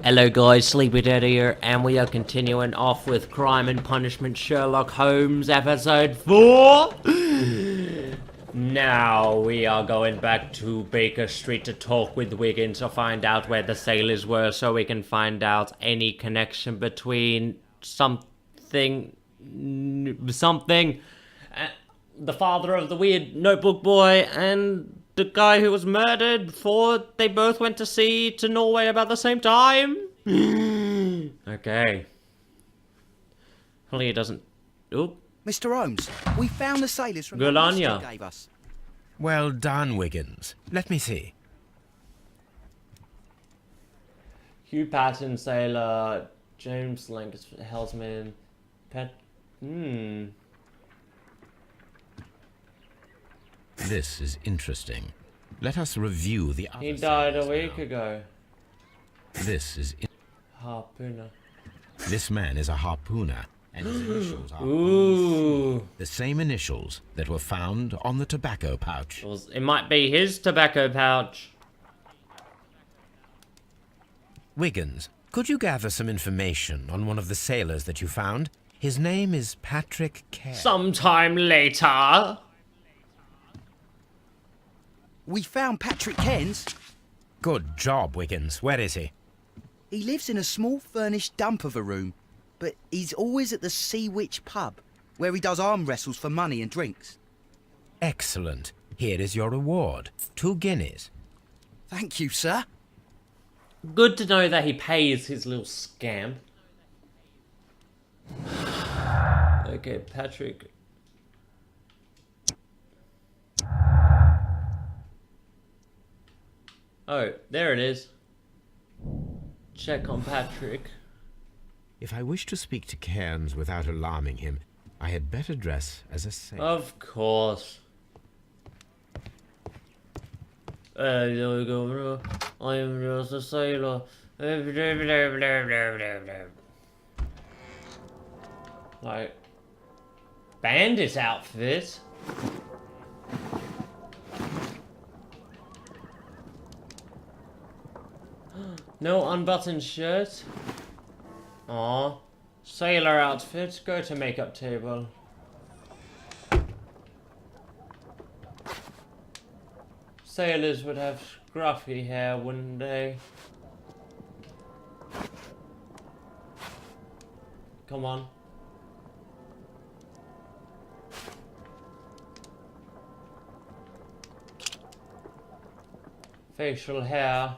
Hello guys, Sleepyted here, and we are continuing off with Crime and Punishment Sherlock Holmes episode 4. Now we are going back to Baker Street to talk with Wiggins to find out where the sailors were so we can find out any connection between something, the father of the weird notebook boy and the guy who was murdered before they both went to sea to Norway about the same time. Okay. Hopefully it doesn't... Oop. Mr. Holmes, we found the sailors from Good the on list ya. you gave us. Well done, Wiggins. Let me see. Hugh Patton, sailor. James Lancaster, helmsman. This is interesting. Let us review the other He died a sailors week now. ago. This is... Harpooner. This man is a harpooner, and his initials are... Ooh. the same initials that were found on the tobacco pouch. It might be his tobacco pouch. Wiggins, could you gather some information on one of the sailors that you found? His name is Patrick Kerr. Sometime later. We found Patrick Cairns. Good job, Wiggins. Where is he? He lives in a small furnished dump of a room, but he's always at the Sea Witch pub, where he does arm wrestles for money and drinks. Excellent. Here is your reward. 2 guineas. Thank you, sir. Good to know that he pays his little scamp. Okay, Patrick. Oh, there it is. Check on Patrick. If I wish to speak to Cairns without alarming him, I had better dress as a sailor. Of course. I am just a sailor. Like, bandit outfit. No unbuttoned shirt. Aw. Sailor outfit. Go to makeup table. Sailors would have scruffy hair, wouldn't they? Come on. Facial hair.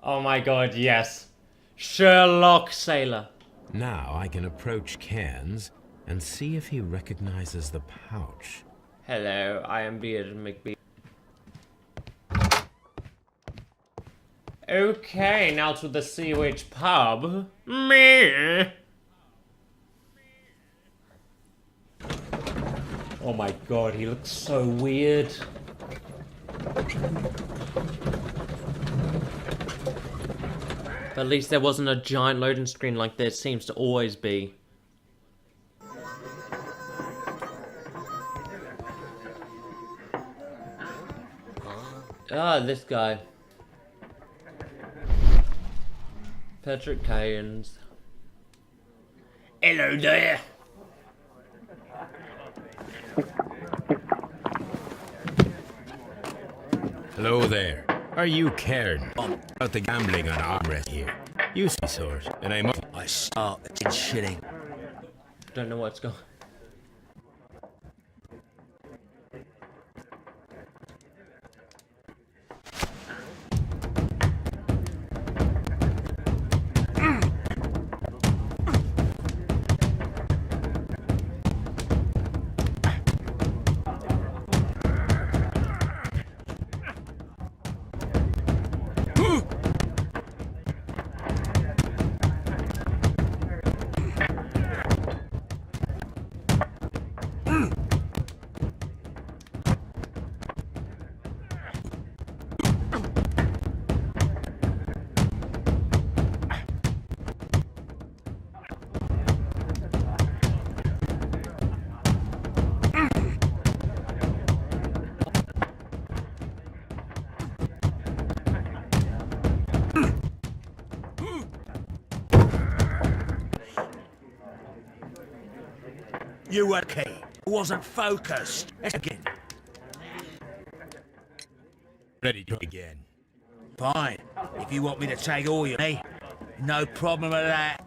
Oh my god, yes. Sherlock sailor. Now I can approach Cairns and see if he recognizes the pouch. Hello, I am Bearded McBeard. Okay, now to the Sea Witch pub. Me. Oh my god, he looks so weird. But at least there wasn't a giant loading screen like there seems to always be. Ah, this guy. Patrick Cairns. Hello there. Hello there. Are you Cairns? About the gambling on armrest here. You see sort, and I must... I start in shilling. Don't know what's going. You were key. Wasn't focused. Let's again. Ready to again. Fine. If you want me to take all you need, no problem with that.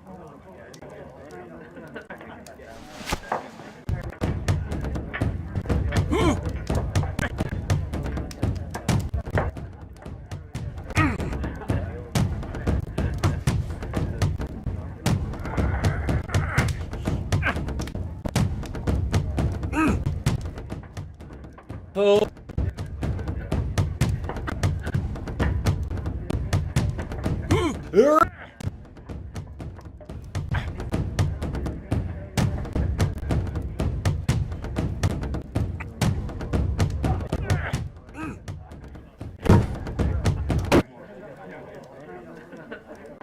Pull.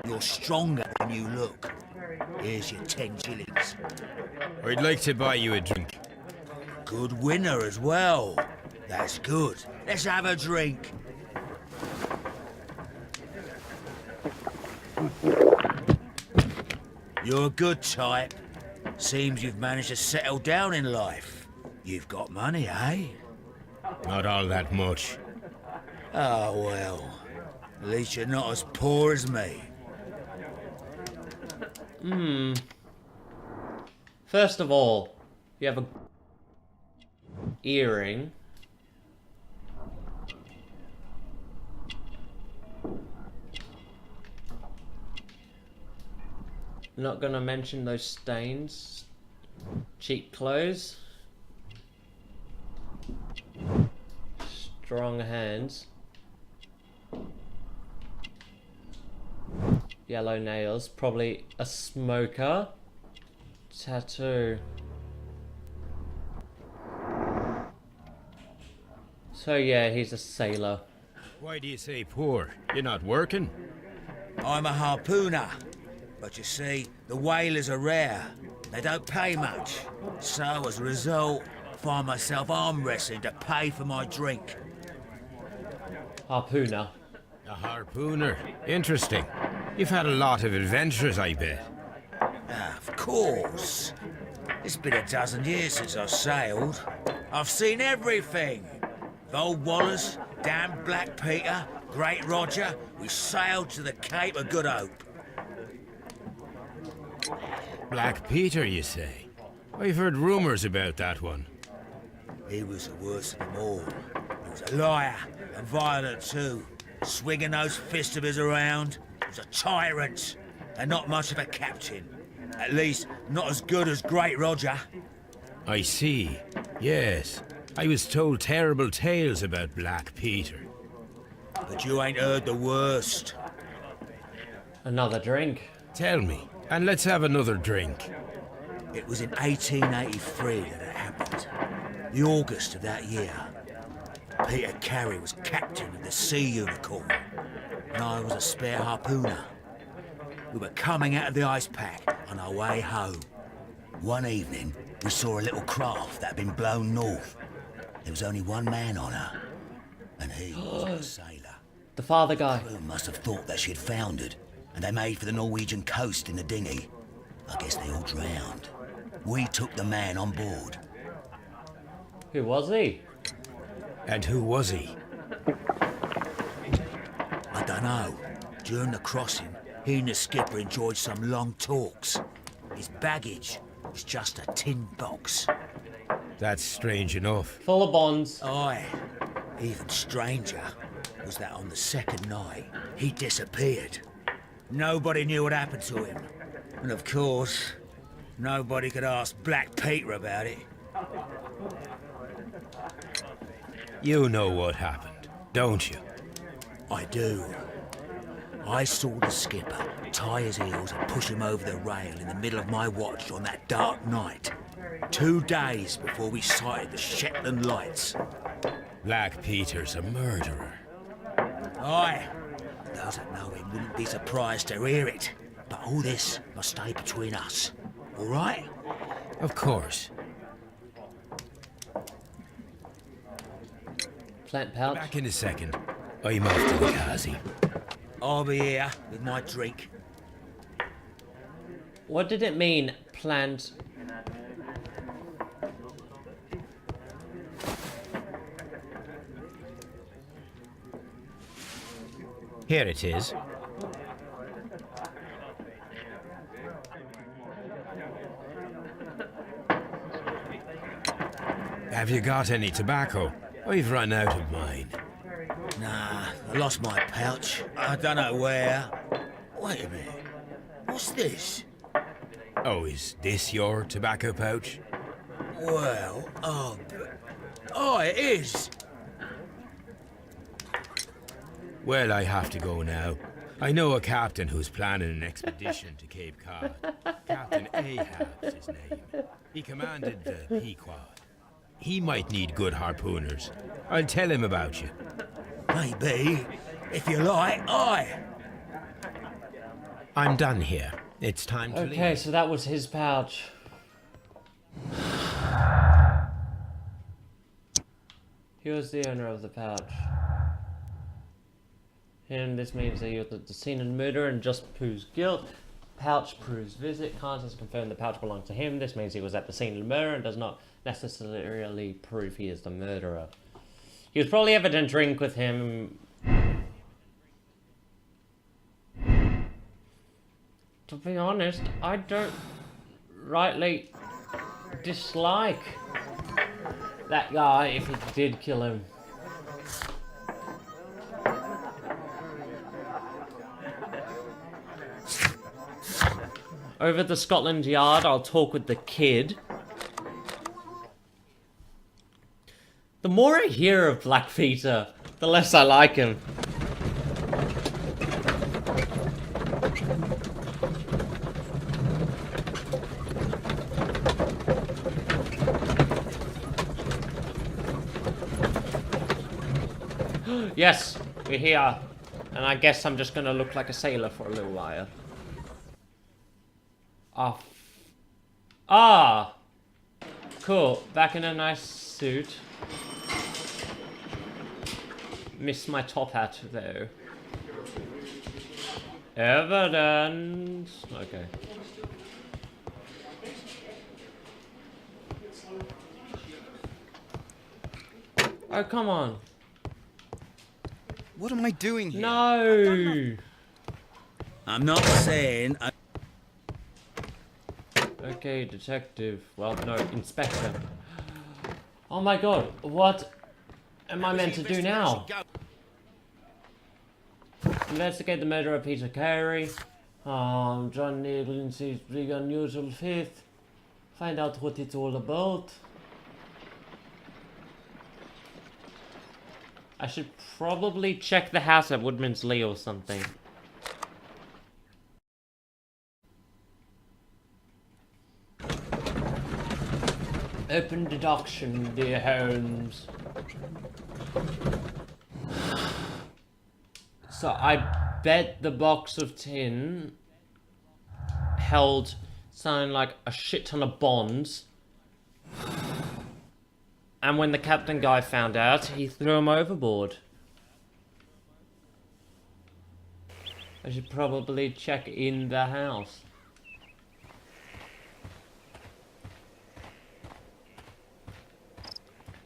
You're stronger than you look. Here's your 10 shillings. I'd like to buy you a drink. Good winner as well. That's good. Let's have a drink. You're a good type. Seems you've managed to settle down in life. You've got money, eh? Not all that much. Oh, well. At least you're not as poor as me. First of all, you have a earring. Not gonna mention those stains. Cheap clothes. Strong hands. Yellow nails. Probably a smoker. Tattoo. So yeah, he's a sailor. Why do you say poor? You're not working? I'm a harpooner. But you see, the whalers are rare. They don't pay much. So, as a result, I find myself arm wrestling to pay for my drink. Harpooner. A harpooner. Interesting. You've had a lot of adventures, I bet. Of course. It's been a dozen years since I've sailed. I've seen everything. Old Wallace, damn Black Peter, Great Roger, we sailed to the Cape of Good Hope. Black Peter, you say? I've heard rumors about that one. He was the worst of them all. He was a liar and violent too, swinging those fists of his around. He was a tyrant and not much of a captain. At least, not as good as Great Roger. I see. Yes. I was told terrible tales about Black Peter. But you ain't heard the worst. Another drink. Tell me, and let's have another drink. It was in 1883 that it happened. The August of that year. Peter Carey was captain of the Sea Unicorn, and I was a spare harpooner. We were coming out of the ice pack on our way home. One evening, we saw a little craft that had been blown north. There was only one man on her, and he was a sailor. The father guy. The crew must have thought that she had foundered, and they made for the Norwegian coast in the dinghy. I guess they all drowned. We took the man on board. Who was he? And who was he? I don't know. During the crossing, he and the skipper enjoyed some long talks. His baggage was just a tin box. That's strange enough. Full of bonds. Aye. Even stranger was that on the second night, he disappeared. Nobody knew what happened to him. And of course, nobody could ask Black Peter about it. You know what happened, don't you? I do. I saw the skipper tie his heels and push him over the rail in the middle of my watch on that dark night. 2 days before we sighted the Shetland lights. Black Peter's a murderer. Aye. Those that know him wouldn't be surprised to hear it. But all this must stay between us. All right? Of course. Plant pouch. Back in a second. I'm off to the Kazi. I'll be here with my drink. What did it mean, plant Here it is. Have you got any tobacco? I've run out of mine. Nah, I lost my pouch. I don't know where. Wait a minute. What's this? Oh, is this your tobacco pouch? Well, oh, it is. Well, I have to go now. I know a captain who's planning an expedition to Cape Cod. Captain Ahab's his name. He commanded the Pequod. He might need good harpooners. I'll tell him about you. Maybe. If you like, aye. I'm done here. It's time to leave. Okay, so that was his pouch. He was the owner of the pouch. And this means that you're at the scene of murder and just proves guilt. Pouch proves visit. Contents confirm the pouch belonged to him. This means he was at the scene of murder and does not necessarily prove he is the murderer. He was probably having a drink with him. To be honest, I don't rightly dislike that guy if he did kill him. Over at the Scotland Yard, I'll talk with the kid. The more I hear of Blackfeeter, the less I like him. Yes, we're here. And I guess I'm just gonna look like a sailor for a little while. Cool. Back in a nice suit. Missed my top hat though. Evidence. Okay. Oh, come on. What am I doing here? No. I'm not saying. Okay, detective. Well, no, inspector. Oh my god, what am I meant to do now? Investigate the murder of Peter Carey. John Lindsay's big unusual fifth. Find out what it's all about. I should probably check the house at Woodman's Lee or something. Open deduction, dear Holmes. So I bet the box of tin held something like a shit ton of bonds. And when the captain guy found out, he threw him overboard. I should probably check in the house.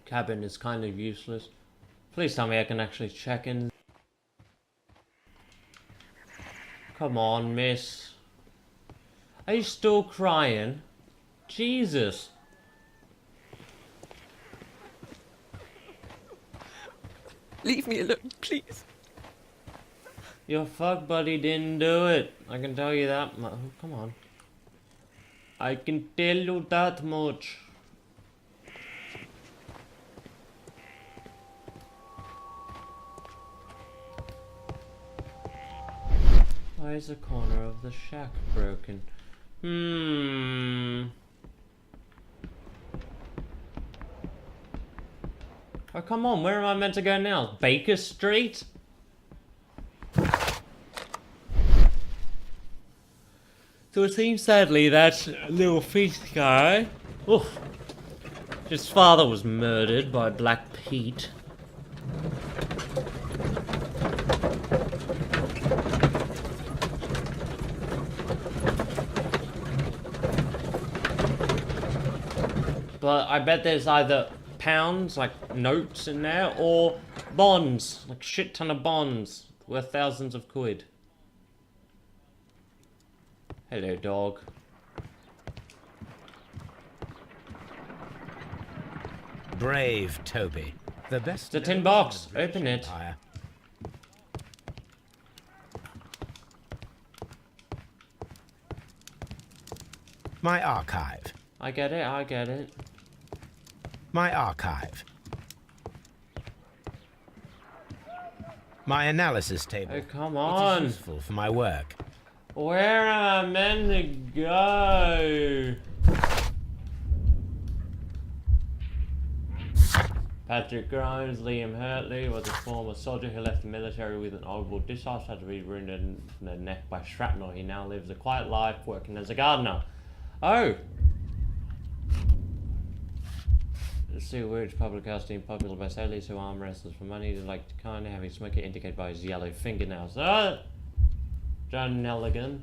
Cabin is kind of useless. Please tell me I can actually check in. Come on, miss. Are you still crying? Jesus. Leave me alone, please. Your fuck buddy didn't do it. I can tell you that much. Oh, come on. I can tell you that much. Why is the corner of the shack broken? Oh, come on, where am I meant to go now? Baker Street? So it seems sadly that little feast guy, oof, his father was murdered by Black Pete. But I bet there's either pounds, like notes in there, or bonds, like shit ton of bonds. worth thousands of quid. Hello, dog. Brave Toby. The best. The tin box. Open it. Empire. My archive. I get it, I get it. My archive. My analysis table. Oh, come It on. is useful for my work. Where am I meant to go? Patrick Grimes, Liam Hurtley, was a former soldier who left the military with an honourable discharge after being wounded in the neck by shrapnel. He now lives a quiet life working as a gardener. Oh! Let's see which public house deemed popular by sailors who arm wrestlers for money. They like to kind of having smoker indicated by his yellow fingernails. John Nelligan.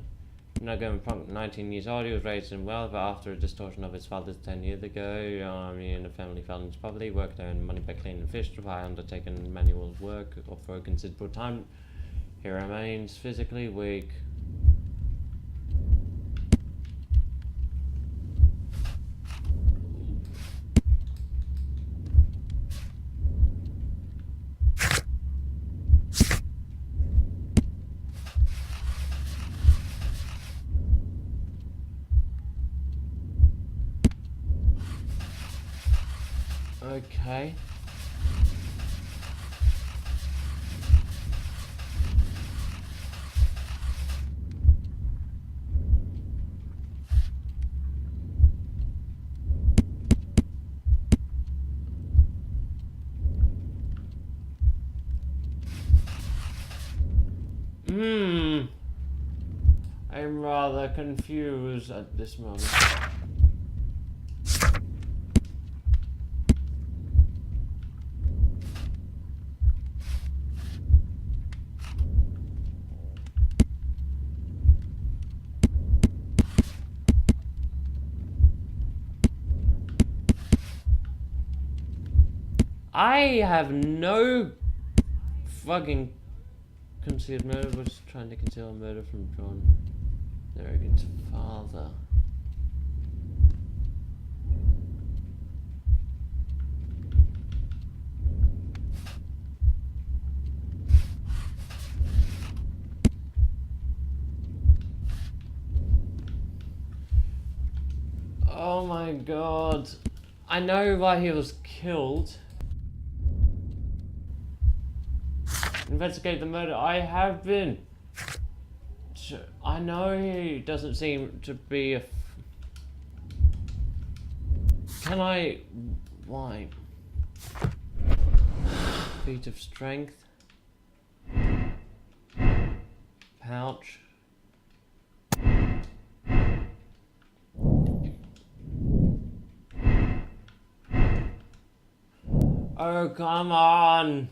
Now going punk 19 years old, he was raised in wealth, but after a distortion of his father's 10 years ago, he and the family fell into poverty, worked to earn money by cleaning fish, by undertaking manual work for a considerable time. He remains physically weak. Okay. I'm rather confused at this moment. I have no fucking concealed murder. Was trying to conceal a murder from John Nerrigan's father. Oh my god. I know why he was killed. Investigate the murder. I have been. I know he doesn't seem to be a. Can I? Why? Feat of strength. Pouch. Oh, come on.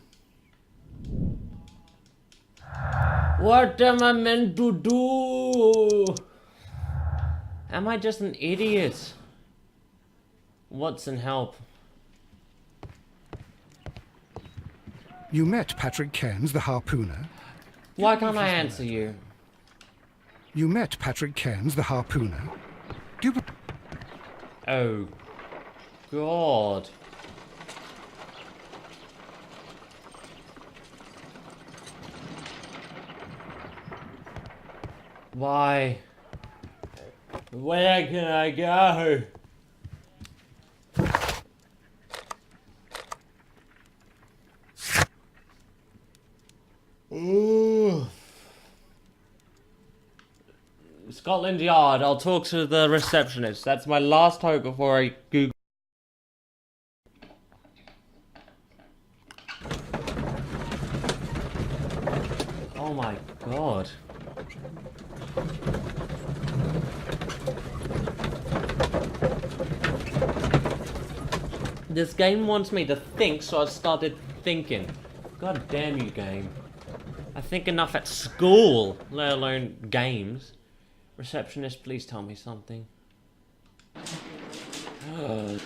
What am I meant to do? Am I just an idiot? Watson, help. You met Patrick Cairns, the harpooner. Why can't I answer you? You met Patrick Cairns, the harpooner. Do you... Oh, God. Why? Where can I go? Ooh. Scotland Yard. I'll talk to the receptionist. That's my last hope before I Google. Oh my god. This game wants me to think, so I started thinking. God damn you, game. I think enough at school, let alone games. Receptionist, please tell me something. At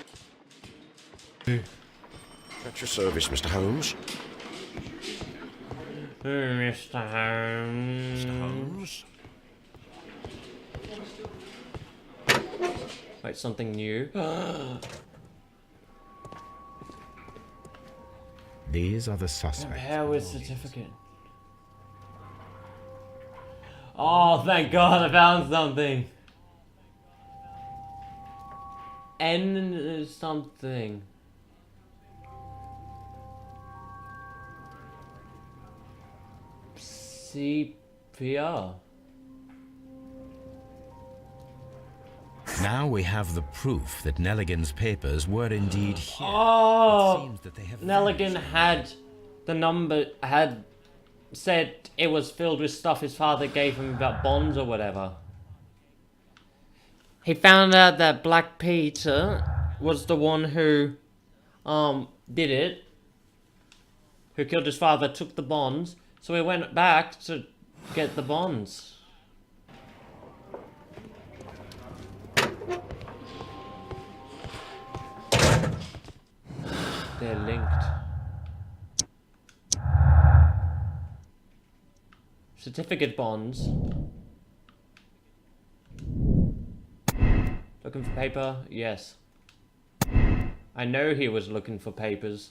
your service, Mr. Holmes. Mr. Holmes. Mr. Holmes? Wait, something new. These are the suspects. Compare with certificate. Oh, thank God, I found something. N something. CPR. Now we have the proof that Nelligan's papers were indeed here. Oh, It seems that they have Nelligan vanished. had the number, had said it was filled with stuff his father gave him about bonds or whatever. He found out that Black Peter was the one who did it, who killed his father, took the bonds, so he went back to get the bonds. They're linked. Certificate bonds. Looking for paper? Yes. I know he was looking for papers.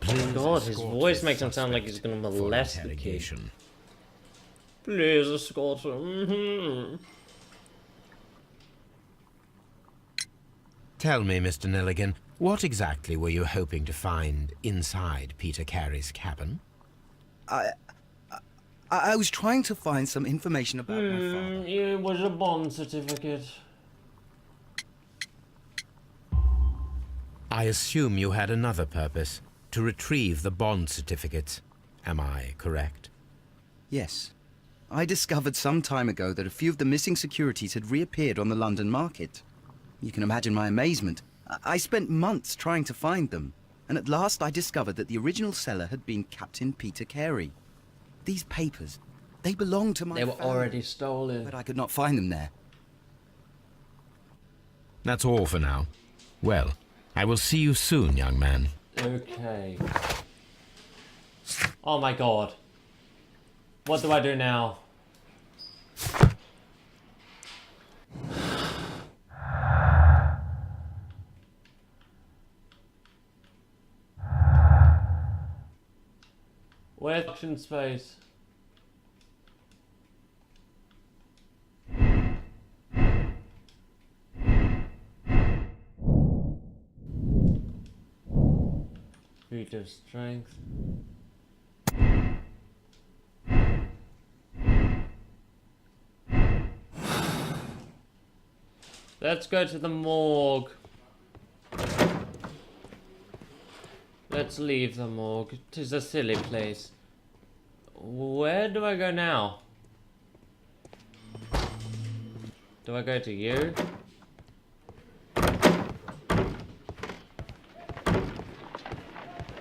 Please God, his escort voice this makes him sound like suspect he's gonna for molest the kid. interrogation. Please escort him. Tell me, Mr. Nelligan, what exactly were you hoping to find inside Peter Carey's cabin? I was trying to find some information about my father. It was a bond certificate. I assume you had another purpose, to retrieve the bond certificates. Am I correct? Yes. I discovered some time ago that a few of the missing securities had reappeared on the London market. You can imagine my amazement. I spent months trying to find them, and at last I discovered that the original seller had been Captain Peter Carey. These papers, they belonged to my They were family, already stolen. but I could not find them there. That's all for now. Well, I will see you soon, young man. Okay. Oh my God. What do I do now? Where's action space? Feat of strength. Let's go to the morgue. Let's leave the morgue. It is a silly place. Where do I go now? Do I go to you?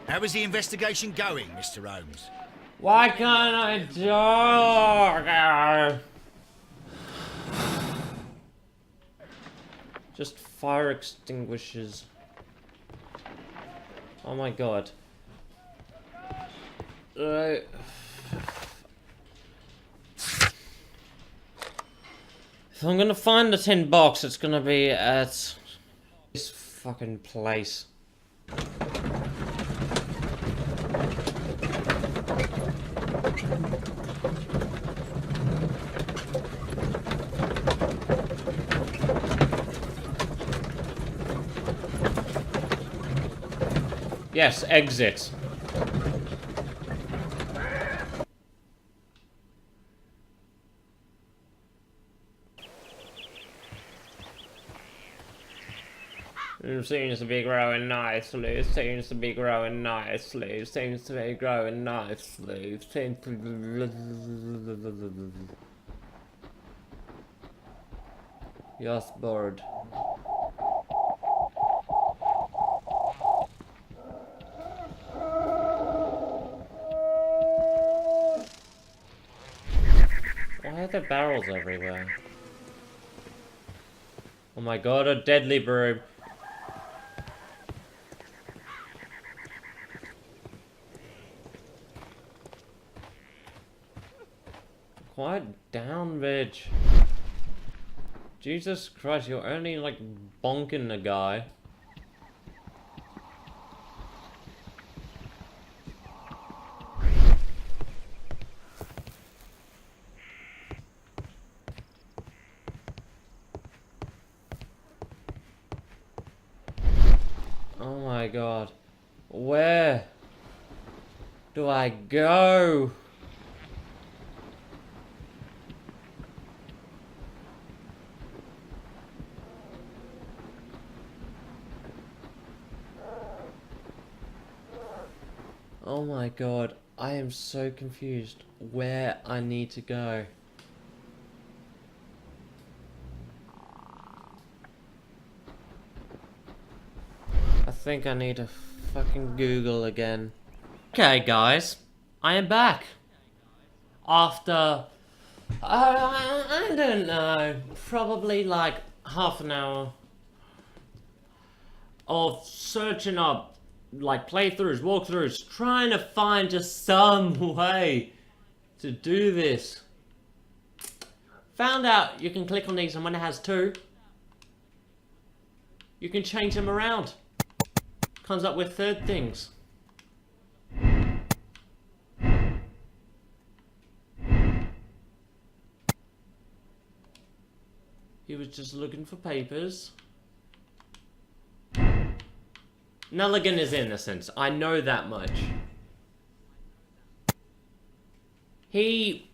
How is the investigation going, Mr. Holmes? Why can't I talk? Just fire extinguishers. Oh my God. If I'm gonna find the tin box, it's gonna be at this fucking place. Yes, exit. It seems to be growing nicely. It seems to be growing nicely. It seems to be growing nicely. It seems to be... Yes, bird. Why are there barrels everywhere? Oh my god, a deadly broom. Quiet down, bitch. Jesus Christ, you're only like bonking the guy. Oh my god. Where do I go? Oh my god, I am so confused where I need to go. I think I need to fucking Google again. Okay guys, I am back. After, I don't know, probably like half an hour of searching up like playthroughs, walkthroughs, trying to find just some way to do this. Found out you can click on these, and when it has two, you can change them around. Comes up with third things. He was just looking for papers. Nelligan is innocent. I know that much. He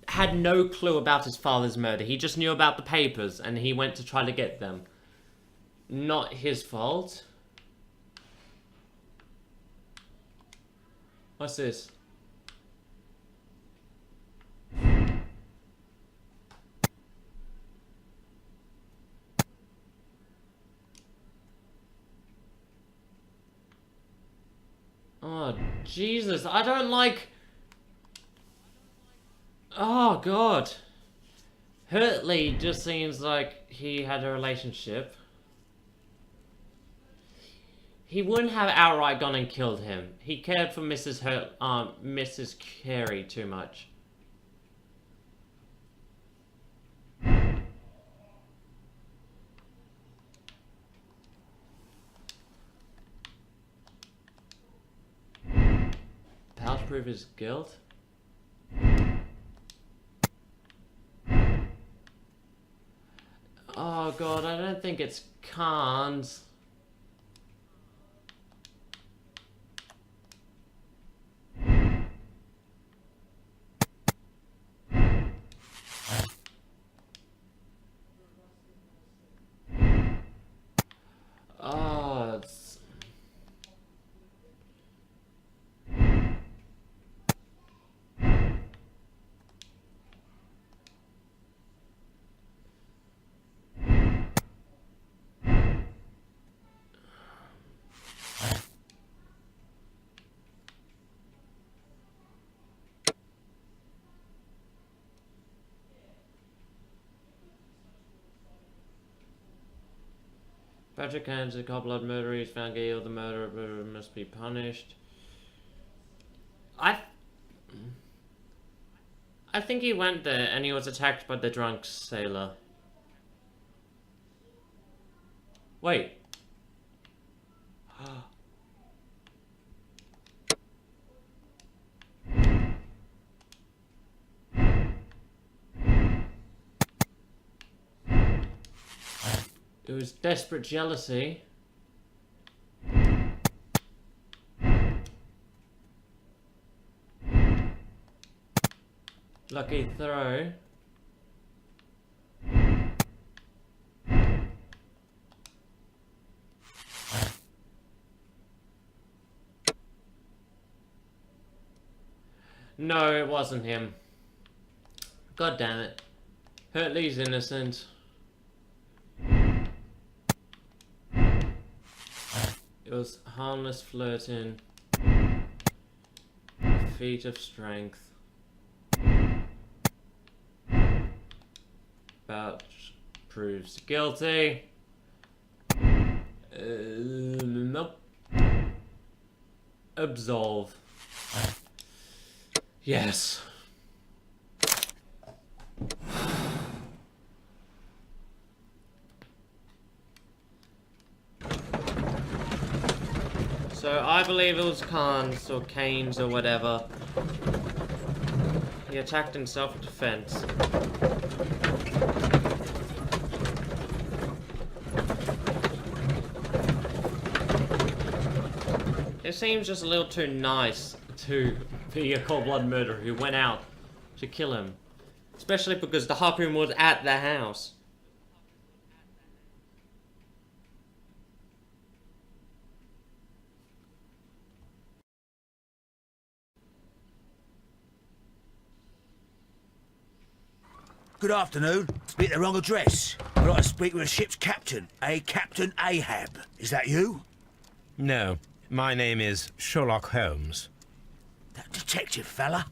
had no clue about his father's murder. He just knew about the papers and he went to try to get them. Not his fault. What's this? Oh, Jesus, I don't like... Oh, God. Hurtley just seems like he had a relationship. He wouldn't have outright gone and killed him. He cared for Mrs. Carey too much. How to prove his guilt? Oh god, I don't think it's cons. Oh, it's... Patrick Hans, a cold-blooded murderer, is found guilty of the murder. Must be punished. I think he went there and he was attacked by the drunk sailor. Wait. It was desperate jealousy. Lucky throw. No, it wasn't him. God damn it. Hurtley's innocent. It was harmless flirting. Feat of strength. Vouch proves guilty. Nope. Absolve. Yes. So I believe it was Khan's or Kane's or whatever. He attacked in self-defense. It seems just a little too nice to be a cold-blooded murderer who went out to kill him. Especially because the harpoon was at the house. Good afternoon. Speak the wrong address. I'd like to speak with a ship's captain, a Captain Ahab. Is that you? No, my name is Sherlock Holmes. That detective fella?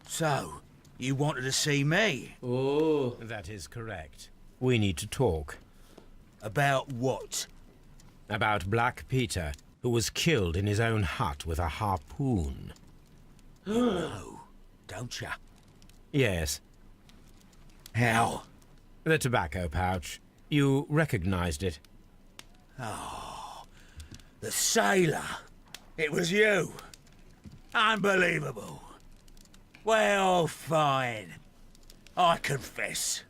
So, you wanted to see me? Ooh. That is correct. We need to talk. About what? About Black Peter, who was killed in his own hut with a harpoon. No, don't ya? Yes, How? the tobacco pouch. You recognized it. The sailor. It was you. Unbelievable. Well, fine. I confess.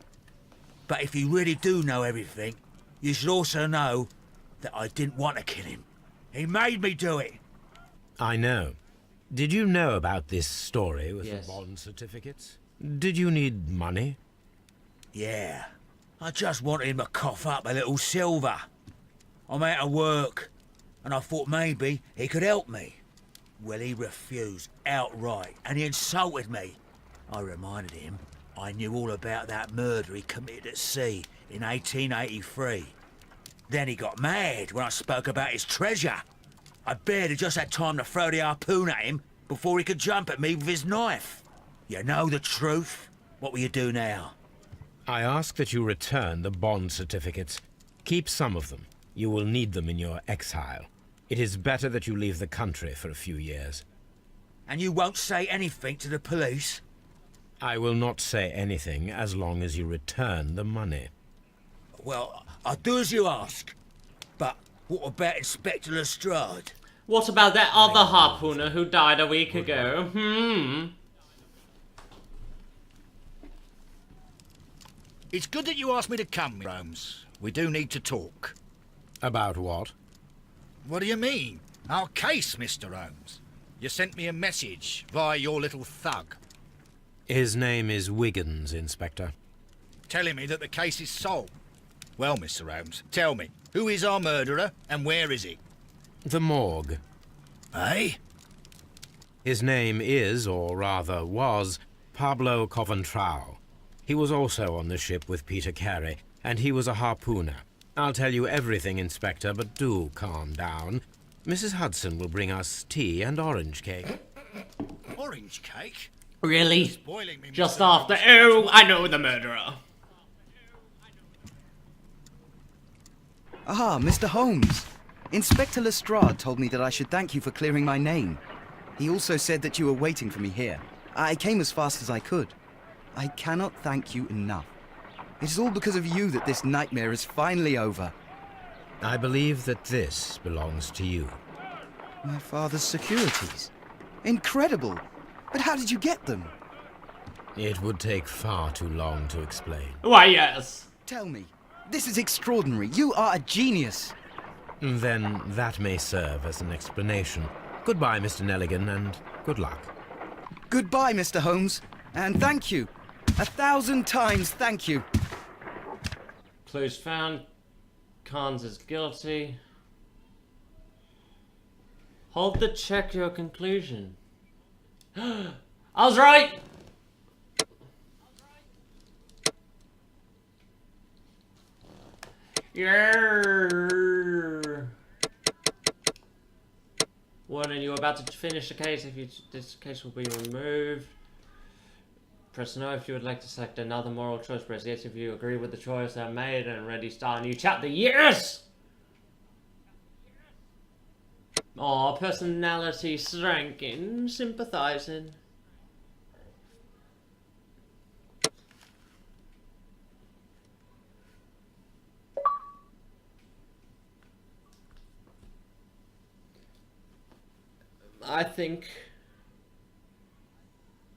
But if you really do know everything, you should also know that I didn't want to kill him. He made me do it. I know. Did you know about this story with Yes. the bond certificates? Did you need money? Yeah. I just wanted him to cough up a little silver. I'm out of work, and I thought maybe he could help me. Well, he refused outright, and he insulted me. I reminded him I knew all about that murder he committed at sea in 1883. Then he got mad when I spoke about his treasure. I barely just had time to throw the harpoon at him before he could jump at me with his knife. You know the truth. What will you do now? I ask that you return the bond certificates. Keep some of them. You will need them in your exile. It is better that you leave the country for a few years. And you won't say anything to the police? I will not say anything as long as you return the money. Well, I'll do as you ask. But what about Inspector Lestrade? What about that other harpooner who died a week ago? It's good that you asked me to come, Holmes. We do need to talk. About what? What do you mean? Our case, Mr. Holmes. You sent me a message via your little thug, His name is Wiggins, Inspector. telling me that the case is solved. Well, Mr. Holmes, tell me, who is our murderer and where is he? The morgue. Eh? His name is, or rather was, Pablo Coventrao. He was also on the ship with Peter Carey, and he was a harpooner. I'll tell you everything, Inspector, but do calm down. Mrs. Hudson will bring us tea and orange cake. Orange cake? Really? Spoiling me, Just Mr. after. Holmes. Oh, I know the murderer. Ah, Mr. Holmes. Inspector Lestrade told me that I should thank you for clearing my name. He also said that you were waiting for me here. I came as fast as I could. I cannot thank you enough. It is all because of you that this nightmare is finally over. I believe that this belongs to you. My father's securities. Incredible! But how did you get them? It would take far too long to explain. Why, yes. Tell me. This is extraordinary. You are a genius. Then that may serve as an explanation. Goodbye, Mr. Nelligan, and good luck. Goodbye, Mr. Holmes. And thank you. 1,000 times thank you. Clues found. Carnes is guilty. Hold to check your conclusion. I was right! Yeah. Warning, you're about to finish the case. This case will be removed. Press no if you would like to select another moral choice. Press yes if you agree with the choice I made and ready start a new chapter. Yes! Aw, personality shrinking, sympathizing.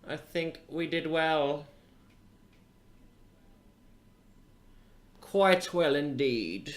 I think we did well. Quite well indeed.